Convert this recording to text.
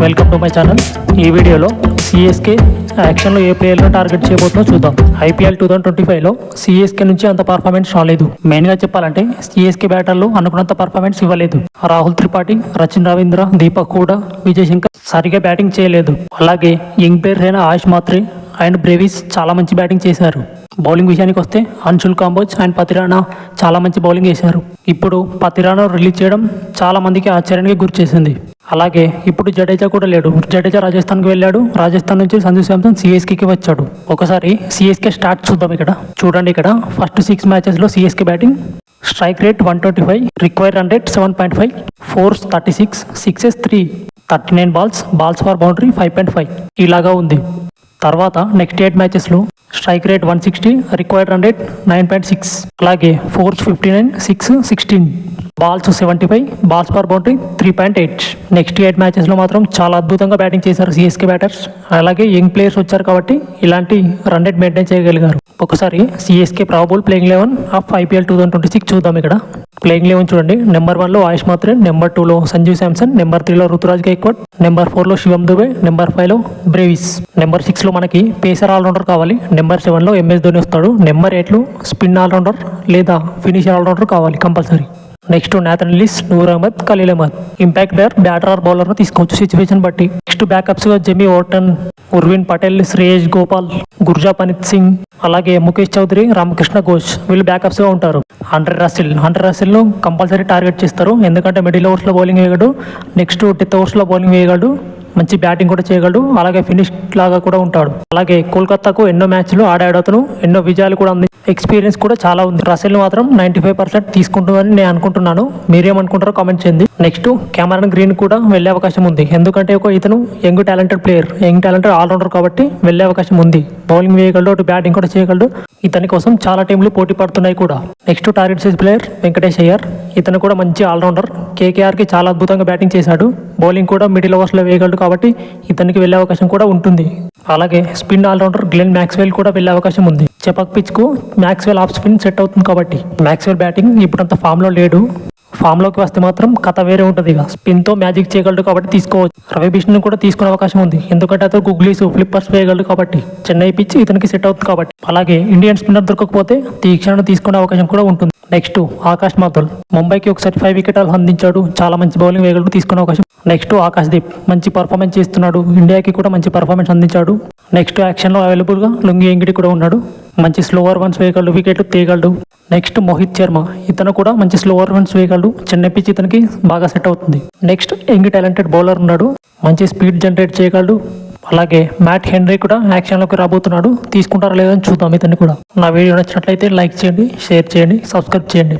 Welcome to my channel. ఈ వీడియోలో CSK యాక్షన్లో ఏ ప్లేయర్ను target చేయబోతుందో చూద్దాం. ఐపీఎల్ 2025లో సిఎస్కే నుంచి అంత పర్ఫార్మెన్స్ రాలేదు. మెయిన్గా చెప్పాలంటే సిఎస్కే బ్యాటర్లు అనుకున్నంత పర్ఫార్మెన్స్ ఇవ్వలేదు. రాహుల్ త్రిపాఠి, రచిన్ రవీంద్ర, దీపక్ హూడా, విజయ్ శంకర్ సరిగా బ్యాటింగ్ చేయలేదు. అలాగే యంగ్ ప్లేయర్స్ అయిన ఆయుష్ మాత్రే అండ్ బ్రేవిస్ చాలా మంచి బ్యాటింగ్ చేశారు. బౌలింగ్ విషయానికి వస్తే అన్షుల్ కాంబోజ్ అండ్ పతిరానా చాలా మంచి బౌలింగ్ చేశారు. ఇప్పుడు పతిరానా రిలీజ్ చేయడం చాలా మందికి ఆశ్చర్యానికి గురి చేసింది. అలాగే ఇప్పుడు జడేజా కూడా లేడు. జడేజా రాజస్థాన్కి వెళ్ళాడు. రాజస్థాన్ నుంచి సంజు శాంసన్ సిఎస్కేకి వచ్చాడు. ఒకసారి సిఎస్కే స్టార్ట్ చూద్దాం. ఇక్కడ చూడండి, ఇక్కడ ఫస్ట్ 6 మ్యాచెస్లో CSK batting strike rate 125, require run rate 7.5, fours 36, sixes 3, 39 balls for boundary 5.5 ఇలాగా ఉంది. తర్వాత నెక్స్ట్ 8 మ్యాచెస్లో strike rate 160, required run rate 9.6, అలాగే fours 59, 6, 16, balls 75, balls per boundary 3.8. Next 8 మ్యాచెస్లో మాత్రం చాలా అద్భుతంగా బ్యాటింగ్ చేశారు సిఎస్కే బ్యాటర్స్. అలాగే యంగ్ ప్లేయర్స్ వచ్చారు కాబట్టి ఇలాంటి రన్ రేట్ మెయింటైన్ చేయగలిగారు. ఒకసారి CSK probable playing 11 of IPL 2026 చూద్దాం. ఇక్కడ ప్లేయింగ్ 11 చూడండి. నెంబర్ 1లో ఆయుష్ మాత్రే, నెంబర్ 2లో సంజు శాంసన్, నెంబర్ 3లో రుతురాజ్ గైక్వాడ్, నెంబర్ 4లో శివం దుబే, నెంబర్ 5లో బ్రేవిస్, నెంబర్ 6లో మనకి పేసర్ ఆల్రౌండర్ కావాలి, నెంబర్ 7లో ఎంఎస్ ధోని వస్తాడు, నెంబర్ 8లో స్పిన్ ఆల్రౌండర్ లేదా ఫినిషర్ ఆల్రౌండర్ కావాలి compulsory. Next Nathan Ellis, Noor Ahmad, Khaleel Ahmed. Impact player batter or బౌలర్ను తీసుకోవచ్చు సిచ్యువేషన్ బట్టి. నెక్స్ట్ బ్యాకప్స్గా జెమీ ఓర్టన్, ఉర్విన్ పటేల్, శ్రేయస్ గోపాల్, గుర్జాపనిత్ సింగ్, అలాగే ముఖేష్ చౌదరి, రామకృష్ణ ఘోష్ వీళ్ళు బ్యాకప్స్గా ఉంటారు. హండ్రెడ్ రసిల్ను కంపల్సరీ టార్గెట్ చేస్తారు. ఎందుకంటే మిడిల్ ఓవర్స్లో బౌలింగ్ వేయగలడు, నెక్స్ట్ 10th ఓవర్స్లో బౌలింగ్ వేయగలడు, మంచి బ్యాటింగ్ కూడా చేయగలడు, అలాగే ఫినిష్ లాగా కూడా ఉంటాడు. అలాగే కోల్కతాకు ఎన్నో మ్యాచ్లు ఆడాడు అతను, ఎన్నో విజయాలు కూడా ఉంది, ఎక్స్పీరియన్స్ కూడా చాలా ఉంది. రసెల్ మాత్రం 95% తీసుకుంటుందని నేను అనుకుంటున్నాను. మీరేమనుకుంటారో కామెంట్ చేయండి. నెక్స్ట్ కెమెరాన్ గ్రీన్ కూడా వెళ్ళే అవకాశం ఉంది. ఎందుకంటే ఇతను young talented player, young talented allrounder కాబట్టి వెళ్ళే అవకాశం ఉంది. బౌలింగ్ వేయగలడు, అటు బ్యాటింగ్ కూడా చేయగలడు. ఇతని కోసం చాలా టీంలు పోటీ పడుతున్నాయి కూడా. నెక్స్ట్ టార్గెట్ చేసే ప్లేయర్ వెంకటేష్ అయ్యర్. ఇతను కూడా మంచి ఆల్రౌండర్. కేకేఆర్కి చాలా అద్భుతంగా బ్యాటింగ్ చేశాడు. బౌలింగ్ కూడా మిడిల్ ఓవర్స్లో వేయగలడు కాబట్టి ఇతనికి వెళ్ళే అవకాశం కూడా ఉంటుంది. అలాగే స్పిన్ ఆల్రౌండర్ గ్లెన్ మ్యాక్స్వెల్ కూడా వెళ్ళే అవకాశం ఉంది. చెపక్ పిచ్కు మ్యాక్స్వెల్ ఆఫ్ స్పిన్ సెట్ అవుతుంది కాబట్టి. మ్యాక్స్వెల్ బ్యాటింగ్ ఇప్పుడంత ఫామ్లో లేడు. ఫామ్లోకి వస్తే మాత్రం కథ వేరే ఉంటుంది. ఇక స్పిన్తో మ్యాజిక్ చేయగలడు కాబట్టి తీసుకోవచ్చు. రవి బిష్ణుని కూడా తీసుకునే అవకాశం ఉంది. ఎందుకంటే అతను గుగ్లీస్, ఫ్లిప్పర్స్ వేయగలడు కాబట్టి. చెన్నై పిచ్ ఇతనికి సెట్ అవుతుంది కాబట్టి. అలాగే ఇండియన్ స్పిన్నర్ దొరకకపోతే తీక్షణను తీసుకునే అవకాశం కూడా ఉంటుంది. నెక్స్ట్ ఆకాష్ మాథుర్. ముంబైకి ఒకసారి 5 వికెట్లు అందించాడు. చాలా మంచి బౌలింగ్ వేయగలడు, తీసుకునే అవకాశం. నెక్స్ట్ ఆకాష్ దీప్ మంచి పర్ఫార్మెన్స్ చేస్తున్నాడు. ఇండియాకి కూడా మంచి పర్ఫార్మెన్స్ అందించాడు. నెక్స్ట్ యాక్షన్లో అవైలబుల్గా లుంగి ఎంగిడి కూడా ఉన్నాడు. మంచి స్లోవర్ వన్స్ వేయగలడు, వికెట్లు తీయగలడు. నెక్స్ట్ మోహిత్ శర్మ. ఇతను కూడా మంచి స్లోవర్ వన్స్ వేయగలడు. చెన్నై పిచ్ ఇతనికి బాగా సెట్ అవుతుంది. నెక్స్ట్ యంగ్ టాలెంటెడ్ బౌలర్ ఉన్నాడు, మంచి స్పీడ్ జనరేట్ చేయగలడు. అలాగే మ్యాట్ హెన్రీ కూడా యాక్షన్లోకి రాబోతున్నాడు. తీసుకుంటారా లేదని చూద్దాం ఇతన్ని కూడా. నా వీడియో నచ్చినట్లయితే లైక్ చేయండి, షేర్ చేయండి, సబ్స్క్రైబ్ చేయండి.